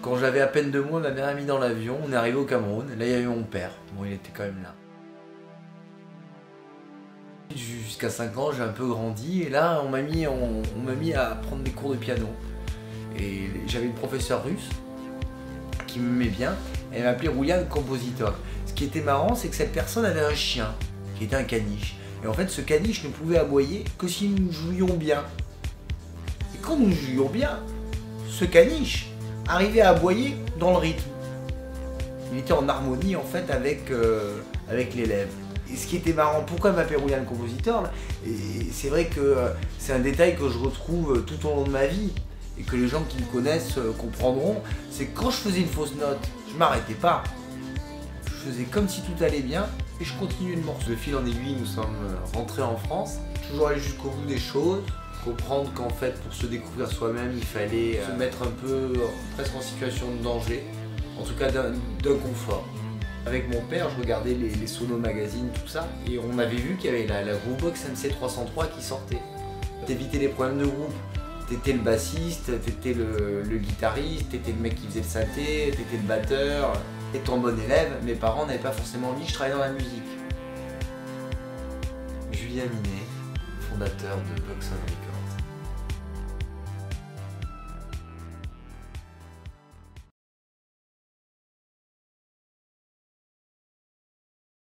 Quand j'avais à peine 2 mois, ma mère m'a mis dans l'avion, on est arrivé au Cameroun, là il y avait mon père, bon il était quand même là. Jusqu'à 5 ans, j'ai un peu grandi et là on m'a mis à prendre des cours de piano. Et j'avais une professeure russe qui m'aimait bien, elle m'appelait Roulian Compositor. Ce qui était marrant, c'est que cette personne avait un chien, qui était un caniche. Et en fait, ce caniche ne pouvait aboyer que si nous jouions bien. Et quand nous jouions bien, ce caniche arrivait à aboyer dans le rythme. Il était en harmonie en fait avec l'élève. Et ce qui était marrant, pourquoi elle m'appelait Roulian Compositor, et c'est vrai que c'est un détail que je retrouve tout au long de ma vie, et que les gens qui me connaissent comprendront, c'est que quand je faisais une fausse note, je m'arrêtais pas. Je faisais comme si tout allait bien, et je continuais le morceau. De fil en aiguille, nous sommes rentrés en France, toujours aller jusqu'au bout des choses, comprendre qu'en fait, pour se découvrir soi-même, il fallait se mettre un peu presque en situation de danger, en tout cas d'un confort. Avec mon père, je regardais les Sono magazines, tout ça, et on avait vu qu'il y avait la Groovebox MC303 qui sortait. T'évitais les problèmes de groupe. T'étais le bassiste, t'étais le guitariste, t'étais le mec qui faisait le synthé, t'étais le batteur. Étant bon élève, mes parents n'avaient pas forcément envie que je travaille dans la musique. Julien Minet, fondateur de Boxon Records.